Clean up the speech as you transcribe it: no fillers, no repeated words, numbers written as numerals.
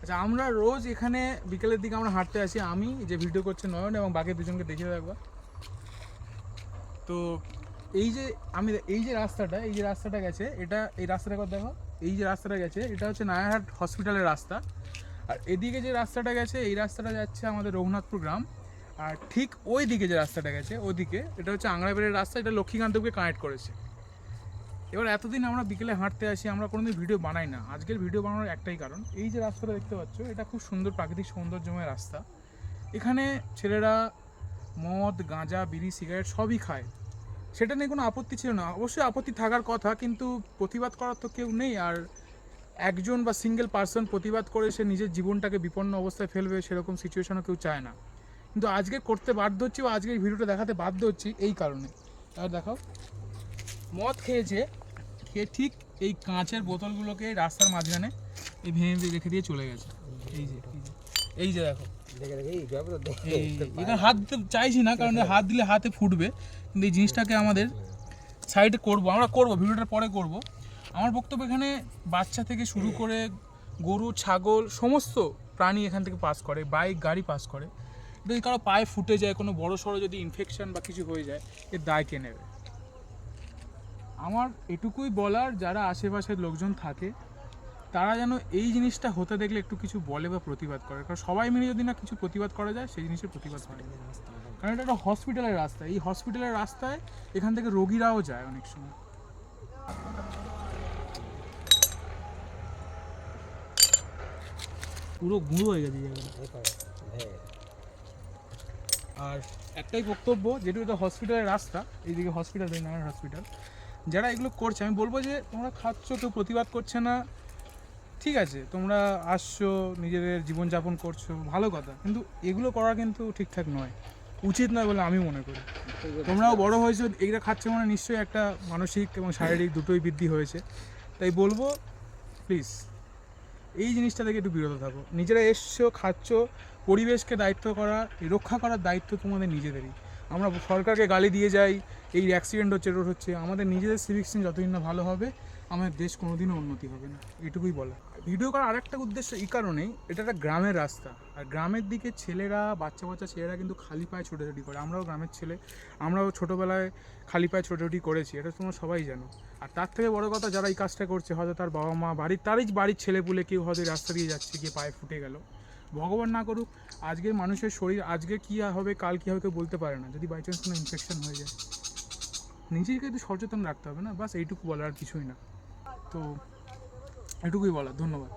আচ্ছা, আমরা রোজ এখানে বিকেলের দিকে আমরা হাঁটতে আসি, আমি যে ভিডিও করছে নয়ন এবং বাকি দুজনকে দেখিয়ে রাখবো। তো এই যে রাস্তাটা গেছে, এটা এই রাস্তাটা একবার দেখো। এই যে রাস্তাটা গেছে এটা হচ্ছে নায়ারহাট হসপিটালের রাস্তা। আর এদিকে যে রাস্তাটা গেছে এই রাস্তাটা যাচ্ছে আমাদের রঘুনাথপুর গ্রাম। আর ঠিক ওই দিকে যে রাস্তাটা গেছে ওদিকে এটা হচ্ছে আংড়াবেড়ের রাস্তা, এটা লক্ষ্মীকান্তকে কানেক্ট করেছে। এবার এতদিন আমরা বিকেলে হাঁটতে আসি, আমরা কোনোদিন ভিডিও বানাই না। আজকের ভিডিও বানানোর একটাই কারণ, এই যে রাস্তাটা দেখতে পাচ্ছ এটা খুব সুন্দর প্রাকৃতিক সৌন্দর্যময় রাস্তা। এখানে ছেলেরা মদ, গাঁজা, বিড়ি, সিগারেট সবই খায়। সেটা নিয়ে কোনো আপত্তি ছিল না, অবশ্যই আপত্তি থাকার কথা, কিন্তু প্রতিবাদ করার তো কেউ নেই। আর একজন বা সিঙ্গেল পার্সন প্রতিবাদ করে সে নিজের জীবনটাকে বিপন্ন অবস্থায় ফেলবে সেরকম সিচুয়েশনও কেউ চায় না। কিন্তু আজকে করতে বাধ্য হচ্ছি বা আজকে এই ভিডিওটা দেখাতে বাধ্য হচ্ছি এই কারণে। আর দেখাও, মদ খেয়ে ঠিক এই কাঁচের বোতলগুলোকে রাস্তার মাঝখানে এই ভেঙে রেখে দিয়ে চলে গেছে। এই যে দেখো, এখানে হাত দিতে চাইছি না কারণ হাত দিলে হাতে ফুটবে, কিন্তু এই জিনিসটাকে আমাদের সাইডে করবো, আমরা করবো, ভিডিওটার পরে করব। আমার বক্তব্য এখানে বাচ্চা থেকে শুরু করে গরু, ছাগল, সমস্ত প্রাণী এখান থেকে পাস করে, বাইক, গাড়ি পাস করে। যদি কারো পায়ে ফুটে যায়, কোনো বড় সড়ো যদি ইনফেকশন বা কিছু হয়ে যায়, এর দায় কে নেবে? আমার এটুকুই বলার, যারা আশেপাশের লোকজন থাকে তারা যেন এই জিনিসটা হতে দেখলে একটু কিছু বলে বা প্রতিবাদ করে। কারণ সবাই মিলে যদি না কিছু প্রতিবাদ করা যায়, সেই জিনিসের প্রতিবাদ হয়। কারণ এটা একটা হসপিটালের রাস্তা, এই হসপিটালের রাস্তায় এখান থেকে রোগীরাও যায় অনেক সময়। পুরো গুঁড়ো হয়ে গেছে জায়গাটা। আর একটাই বক্তব্য, যেহেতু এটা হসপিটালের রাস্তা, এইদিকে হসপিটাল, নারায়ণ হসপিটাল, যারা এগুলো করছে আমি বলবো যে তোমরা খাচ্ছ, কেউ প্রতিবাদ করছে না, ঠিক আছে, তোমরা আসছো, নিজেদের জীবনযাপন করছো, ভালো কথা, কিন্তু এগুলো করা কিন্তু ঠিকঠাক নয়, উচিত নয় বলে আমি মনে করি। তোমরাও বড় হয়েছো, এইটা খাচ্ছে মানে নিশ্চয়ই একটা মানসিক এবং শারীরিক দুটোই বৃদ্ধি হয়েছে। তাই বলবো প্লিজ এই জিনিসটা থেকে একটু বিরত থাকো। নিজেরা এসছো, খাচ্ছ, পরিবেশকে দায়িত্ব করা, রক্ষা করার দায়িত্ব তোমাদের নিজেদেরই। আমরা সরকারকে গালি দিয়ে যাই, এই অ্যাক্সিডেন্ট হচ্ছে, রোড হচ্ছে, আমাদের নিজেদের সিভিক সেন্স যতদিন না ভালো হবে আমাদের দেশ কোনোদিনও উন্নতি হবে না, এটুকুই বলা। ভিডিও করার আরেকটা উদ্দেশ্য এই কারণেই, এটা একটা গ্রামের রাস্তা, আর গ্রামের দিকে ছেলেরা, বাচ্চা ছেলেরা কিন্তু খালি পায়ে ছোটাছুটি করে। আমরাও গ্রামের ছেলে, আমরাও ছোটোবেলায় খালি পায়ে ছোটাছুটি করেছি, এটা তোমরা সবাই জানো। আর তার থেকে বড় কথা, যারা এই কাজটা করছে হয়তো তার বাবা মা, বাড়ির ছেলেপুলে কেউ হয়তো রাস্তা দিয়ে যাচ্ছে, গিয়ে পায়ে ফুটে গেল। ভগবান না করুক, আজকের মানুষের শরীর আজকে কী হবে, কাল কী হবে কেউ বলতে পারে না। যদি বাই চান্স কোনো ইনফেকশন হয়ে যায়, নিজেকে একটু সচেতন রাখতে হবে না, বাস এইটুকু বলার, আর কিছুই না। তো এটুকুই বলার, ধন্যবাদ।